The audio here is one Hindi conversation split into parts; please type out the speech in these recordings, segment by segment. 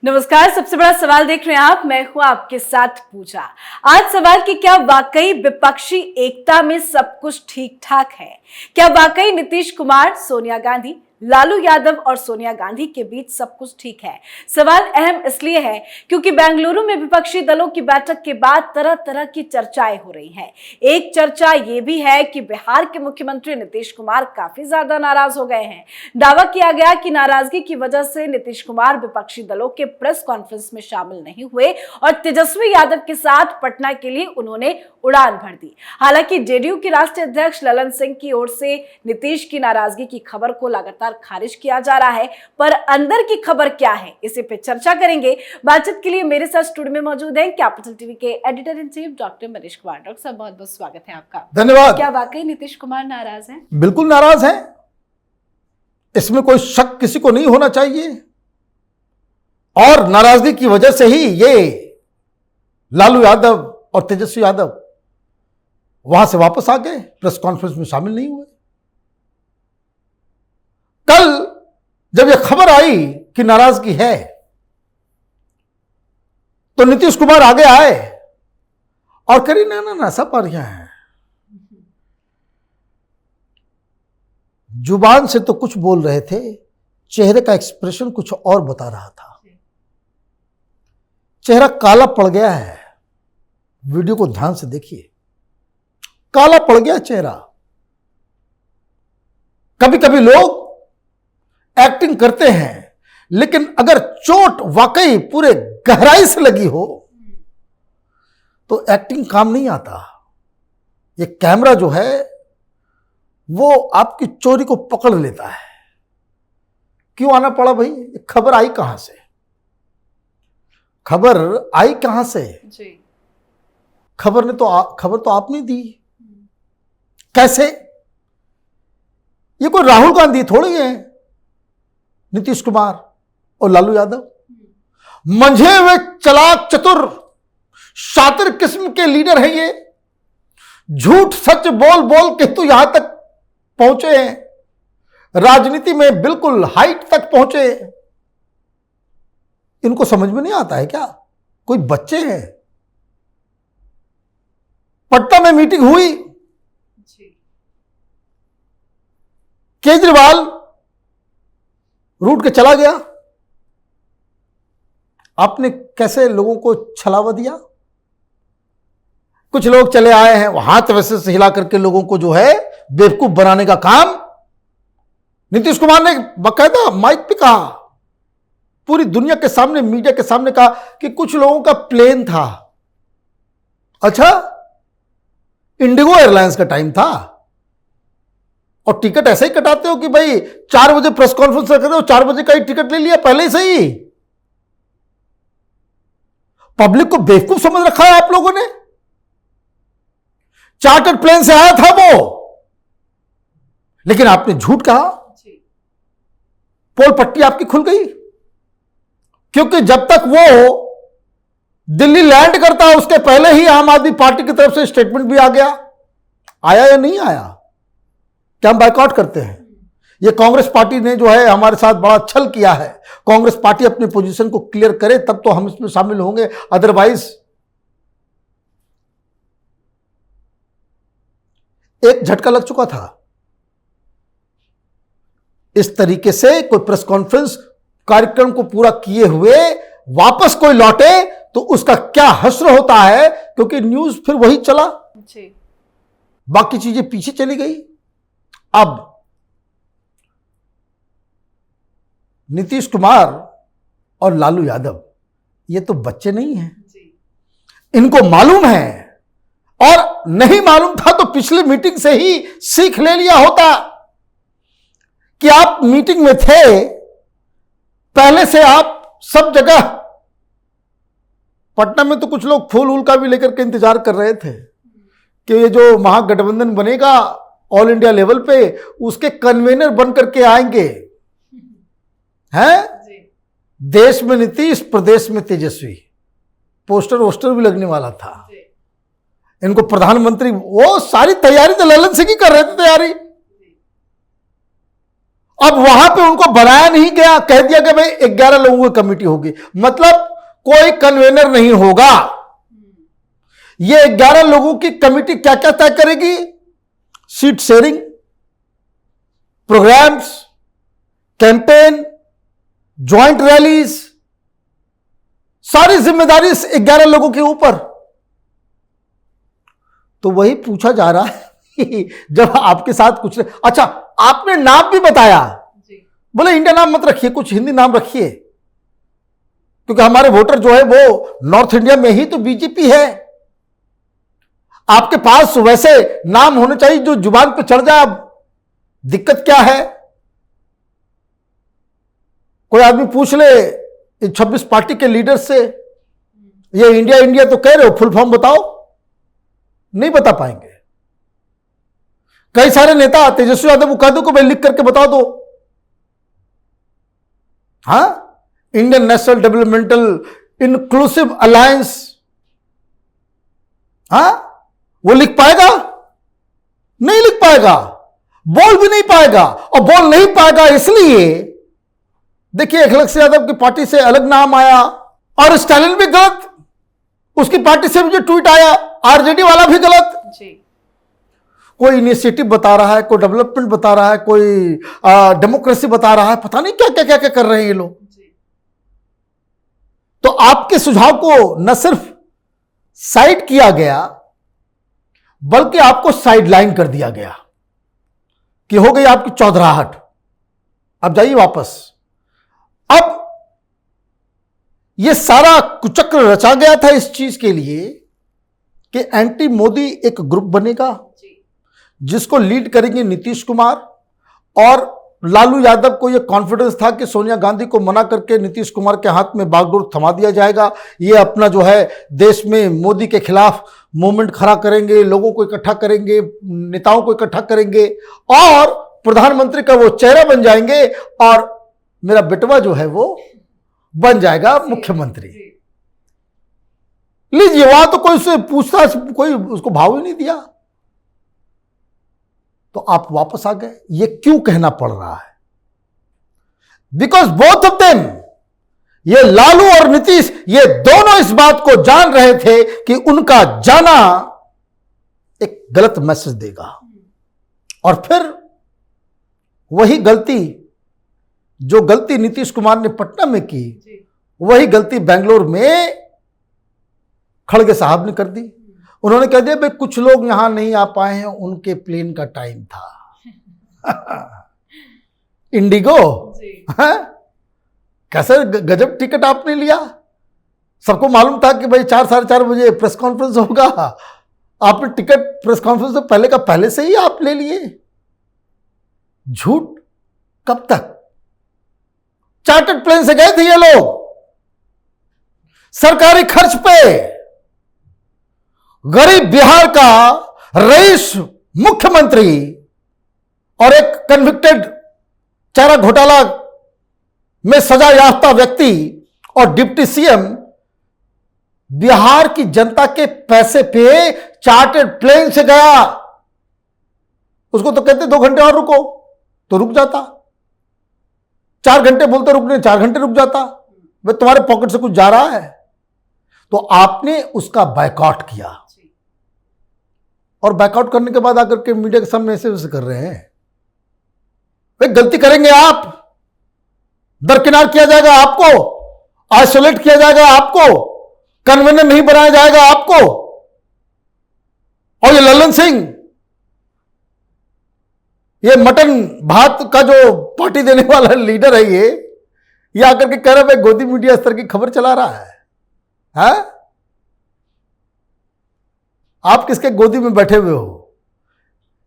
नमस्कार। सबसे बड़ा सवाल देख रहे हैं आप, मैं हूं आपके साथ पूजा। आज सवाल कि क्या वाकई विपक्षी एकता में सब कुछ ठीक ठाक है? क्या वाकई नीतीश कुमार, सोनिया गांधी, लालू यादव और सोनिया गांधी के बीच सब कुछ ठीक है? सवाल अहम इसलिए है क्योंकि बेंगलुरु में विपक्षी दलों की बैठक के बाद तरह तरह की चर्चाएं हो रही हैं। एक चर्चा ये भी है कि बिहार के मुख्यमंत्री नीतीश कुमार काफी ज्यादा नाराज हो गए हैं। दावा किया गया कि नाराजगी की वजह से नीतीश कुमार विपक्षी दलों के प्रेस कॉन्फ्रेंस में शामिल नहीं हुए और तेजस्वी यादव के साथ पटना के लिए उन्होंने उड़ान भर दी। हालांकि जेडीयू के राष्ट्रीय अध्यक्ष ललन सिंह की ओर से नीतीश की नाराजगी की खबर को लगातार खारिज किया जा रहा है, पर अंदर की खबर क्या है, इसे पे चर्चा करेंगे। बातचीत के लिए मेरे साथ स्टूडियो में मौजूद हैं कैपिटल टीवी के editor in chief doctor Manish Kumar. Doctor साहब, बहुत बहुत स्वागत है आपका। धन्यवाद। क्या वाकई नीतीश कुमार नाराज हैं? बिल्कुल नाराज हैं, इसमें कोई शक किसी को नहीं होना चाहिए। और नाराजगी की वजह से ही ये लालू यादव और तेजस्वी यादव वहां से वापस आ गए, प्रेस कॉन्फ्रेंस में शामिल नहीं हुए। कल जब यह खबर आई कि नाराजगी है तो नीतीश कुमार आगे आए और करी ना सब पारियां हैं। जुबान से तो कुछ बोल रहे थे, चेहरे का एक्सप्रेशन कुछ और बता रहा था। चेहरा काला पड़ गया है, वीडियो को ध्यान से देखिए, काला पड़ गया चेहरा। कभी कभी लोग एक्टिंग करते हैं, लेकिन अगर चोट वाकई पूरे गहराई से लगी हो तो एक्टिंग काम नहीं आता। ये कैमरा जो है वो आपकी चोरी को पकड़ लेता है। क्यों आना पड़ा भाई? खबर आई कहां से? खबर आई कहां से जी? खबर तो आपने दी। कैसे? ये कोई राहुल गांधी थोड़ी है, नीतीश कुमार और लालू यादव मंझे हुए चालाक चतुर शातिर किस्म के लीडर हैं। ये झूठ सच बोल बोल के तो यहां तक पहुंचे हैं, राजनीति में बिल्कुल हाइट तक पहुंचे। इनको समझ में नहीं आता है क्या? कोई बच्चे हैं। पटना में मीटिंग हुई, केजरीवाल रूट के चला गया। आपने कैसे लोगों को छलावा दिया? कुछ लोग चले आए हैं, हाथ वैसे से हिला करके लोगों को जो है बेवकूफ बनाने का काम नीतीश कुमार ने बाकायदा माइक पे कहा, पूरी दुनिया के सामने, मीडिया के सामने कहा कि कुछ लोगों का प्लेन था। अच्छा, इंडिगो एयरलाइंस का टाइम था और टिकट ऐसे ही कटाते हो कि भाई 4 बजे प्रेस कॉन्फ्रेंस रख रहे हो, 4 बजे का ही टिकट ले लिया पहले ही सही। पब्लिक को बेवकूफ समझ रखा है आप लोगों ने। चार्टर्ड प्लेन से आया था वो, लेकिन आपने झूठ कहा। पोल पट्टी आपकी खुल गई, क्योंकि जब तक वो दिल्ली लैंड करता उसके पहले ही आम आदमी पार्टी की तरफ से स्टेटमेंट भी आ गया। आया या नहीं आया? क्या हम बायकॉट करते हैं? ये कांग्रेस पार्टी ने जो है हमारे साथ बड़ा छल किया है। कांग्रेस पार्टी अपनी पोजीशन को क्लियर करे तब तो हम इसमें शामिल होंगे, अदरवाइज एक झटका लग चुका था। इस तरीके से कोई प्रेस कॉन्फ्रेंस कार्यक्रम को पूरा किए हुए वापस कोई लौटे तो उसका क्या हश्र होता है, क्योंकि न्यूज फिर वही चला जी। बाकी चीजें पीछे चली गई। अब नीतीश कुमार और लालू यादव ये तो बच्चे नहीं हैं जी। इनको मालूम है, और नहीं मालूम था तो पिछली मीटिंग से ही सीख ले लिया होता कि आप मीटिंग में थे, पहले से आप सब जगह। पटना में तो कुछ लोग फूल वूल का भी लेकर के इंतजार कर रहे थे कि ये जो महागठबंधन बनेगा ऑल इंडिया लेवल पे, उसके कन्वेनर बन करके आएंगे हैं। देश में नीतीश, प्रदेश में तेजस्वी, पोस्टर वोस्टर भी लगने वाला था। इनको प्रधानमंत्री, वो सारी तैयारी तो ललन सिंह ही कर रहे थे तैयारी। अब वहां पे उनको बनाया नहीं गया, कह दिया कि भाई 11 लोगों की कमेटी होगी, मतलब कोई कन्वेनर नहीं होगा। ये 11 लोगों की कमेटी क्या क्या तय करेगी? Seat sharing, programs, campaign, joint rallies, सारी जिम्मेदारी इस 11 लोगों के ऊपर। तो वही पूछा जा रहा है जब आपके साथ कुछ, अच्छा आपने नाम भी बताया जी। बोले इंडिया नाम मत रखिए, कुछ हिंदी नाम रखिए, क्योंकि हमारे वोटर जो है वो नॉर्थ इंडिया में ही तो बीजेपी है। आपके पास वैसे नाम होने चाहिए जो जुबान पे चढ़ जाए। अब दिक्कत क्या है? कोई आदमी पूछ ले 26 पार्टी के लीडर से, ये इंडिया इंडिया तो कह रहे हो, फुल फॉर्म बताओ, नहीं बता पाएंगे। कई सारे नेता, तेजस्वी यादव को कह दो कि भाई लिख करके बता दो, हाँ, Indian national developmental inclusive alliance, हाँ, वो लिख पाएगा? नहीं लिख पाएगा, बोल भी नहीं पाएगा। और बोल नहीं पाएगा इसलिए देखिए अखिलेश यादव की पार्टी से अलग नाम आया, और स्टालिन भी गलत, उसकी पार्टी से भी जो ट्वीट आया, आरजेडी वाला भी गलत जी। कोई इनिशिएटिव बता रहा है, कोई डेवलपमेंट बता रहा है, कोई डेमोक्रेसी बता रहा है, पता नहीं क्या क्या क्या क्या कर रहे हैं ये लोग। तो आपके सुझाव को न सिर्फ साइड किया गया, बल्कि आपको साइडलाइन कर दिया गया कि हो गई आपकी चौधराहट, अब जाइए वापस। अब यह सारा कुचक्र रचा गया था इस चीज के लिए कि एंटी मोदी एक ग्रुप बनेगा जिसको लीड करेंगे नीतीश कुमार, और लालू यादव को यह कॉन्फिडेंस था कि सोनिया गांधी को मना करके नीतीश कुमार के हाथ में बागडोर थमा दिया जाएगा। ये अपना जो है देश में मोदी के खिलाफ मूवमेंट खड़ा करेंगे, लोगों को इकट्ठा करेंगे, नेताओं को इकट्ठा करेंगे और प्रधानमंत्री का वो चेहरा बन जाएंगे, और मेरा बेटवा जो है वो बन जाएगा मुख्यमंत्री। लीजिए, वहां तो कोई उससे पूछता, कोई उसको भाव ही नहीं दिया। तो आप वापस आ गए। ये क्यों कहना पड़ रहा है? बिकॉज बोथ ऑफ देम, ये लालू और नीतीश, ये दोनों इस बात को जान रहे थे कि उनका जाना एक गलत मैसेज देगा, और फिर वही गलती, जो गलती नीतीश कुमार ने पटना में की, वही गलती बेंगलोर में खड़गे साहब ने कर दी। उन्होंने कह दिया भाई कुछ लोग यहां नहीं आ पाए हैं, उनके प्लेन का टाइम था इंडिगो, कैसे गजब टिकट आपने लिया। सबको मालूम था कि भाई 4 साढ़े 4 बजे प्रेस कॉन्फ्रेंस होगा, आपने टिकट प्रेस कॉन्फ्रेंस से पहले का पहले से ही आप ले लिए। झूठ कब तक? चार्टर्ड प्लेन से गए थे ये लोग, सरकारी खर्च पे। गरीब बिहार का रईस मुख्यमंत्री और एक कन्विक्टेड चारा घोटाला में सजा याफ्ता व्यक्ति और डिप्टी सीएम बिहार की जनता के पैसे पे चार्टर्ड प्लेन से गया। उसको तो कहते 2 घंटे और रुको, तो रुक जाता। 4 घंटे बोलते रुकने, 4 घंटे रुक जाता। वे तुम्हारे पॉकेट से कुछ जा रहा है, तो आपने उसका बायकॉट किया, और बायकॉट करने के बाद आकर के मीडिया के सामने ऐसे वैसे कर रहे हैं। वे गलती करेंगे आप, दरकिनार किया जाएगा आपको, आइसोलेट किया जाएगा आपको, कन्वेनर नहीं बनाया जाएगा आपको। और ये ललन सिंह, ये मटन भात का जो पार्टी देने वाला लीडर है, ये आकर के कह रहा है गोदी मीडिया स्तर की खबर चला रहा है। हाँ? आप किसके गोदी में बैठे हुए हो?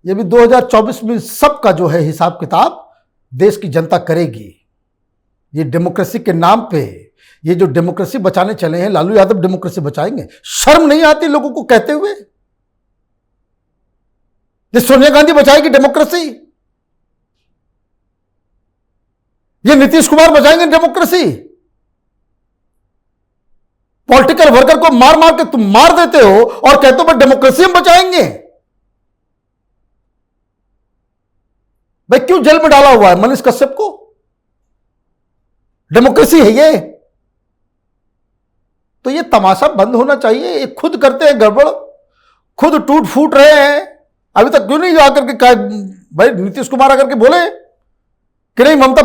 ये भी 2024 में सबका जो है हिसाब किताब देश की जनता करेगी। ये डेमोक्रेसी के नाम पे, ये जो डेमोक्रेसी बचाने चले हैं, लालू यादव डेमोक्रेसी बचाएंगे। शर्म नहीं आती लोगों को कहते हुए? ये सोनिया गांधी बचाएगी डेमोक्रेसी, ये नीतीश कुमार बचाएंगे डेमोक्रेसी। पॉलिटिकल वर्कर को मार मार के तुम मार देते हो और कहते हो डेमोक्रेसी हम बचाएंगे। भाई क्यों जेल में डाला हुआ है मनीष कश्यप को? डेमोक्रेसी है ये? तो ये तमाशा बंद होना चाहिए। ये खुद करते हैं गड़बड़, खुद टूट फूट रहे हैं। अभी तक क्यों नहीं आकर के भाई नीतीश कुमार आकर के बोले कि नहीं, ममता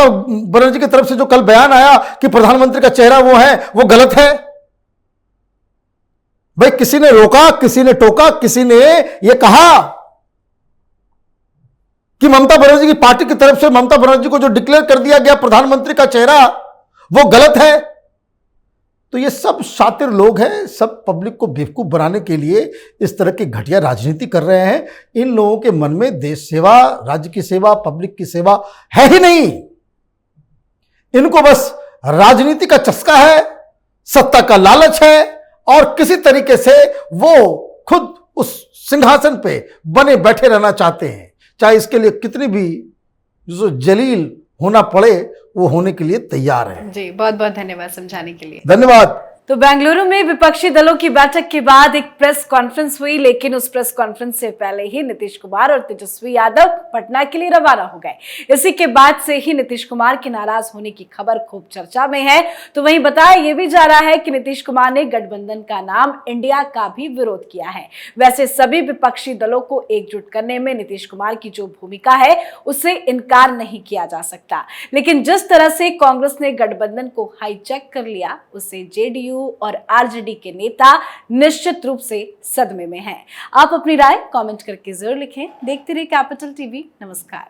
बनर्जी की तरफ से जो कल बयान आया कि प्रधानमंत्री का चेहरा वो है, वो गलत है। भाई किसी ने रोका, किसी ने टोका, किसी ने ये कहा कि ममता बनर्जी की पार्टी की तरफ से ममता बनर्जी को जो डिक्लेयर कर दिया गया प्रधानमंत्री का चेहरा वो गलत है? तो ये सब शातिर लोग हैं, सब पब्लिक को बेवकूफ बनाने के लिए इस तरह की घटिया राजनीति कर रहे हैं। इन लोगों के मन में देश सेवा, राज्य की सेवा, पब्लिक की सेवा है ही नहीं। इनको बस राजनीति का चस्का है, सत्ता का लालच है और किसी तरीके से वो खुद उस सिंहासन पे बने बैठे रहना चाहते हैं, चाहे इसके लिए कितनी भी जो जलील होना पड़े वो होने के लिए तैयार है। जी, बहुत बहुत धन्यवाद समझाने के लिए। धन्यवाद। तो बेंगलुरु में विपक्षी दलों की बैठक के बाद एक प्रेस कॉन्फ्रेंस हुई, लेकिन उस प्रेस कॉन्फ्रेंस से पहले ही नीतीश कुमार और तेजस्वी यादव पटना के लिए रवाना हो गए। इसी के बाद से ही नीतीश कुमार के नाराज होने की खबर खूब चर्चा में है। तो वहीं बताया यह भी जा रहा है कि नीतीश कुमार ने गठबंधन का नाम इंडिया का भी विरोध किया है। वैसे सभी विपक्षी दलों को एकजुट करने में नीतीश कुमार की जो भूमिका है उससे इनकार नहीं किया जा सकता, लेकिन जिस तरह से कांग्रेस ने गठबंधन को हाईजैक कर लिया उससे जेडीयू और आरजेडी के नेता निश्चित रूप से सदमे में हैं। आप अपनी राय कमेंट करके जरूर लिखें। देखते रहिए कैपिटल टीवी। नमस्कार।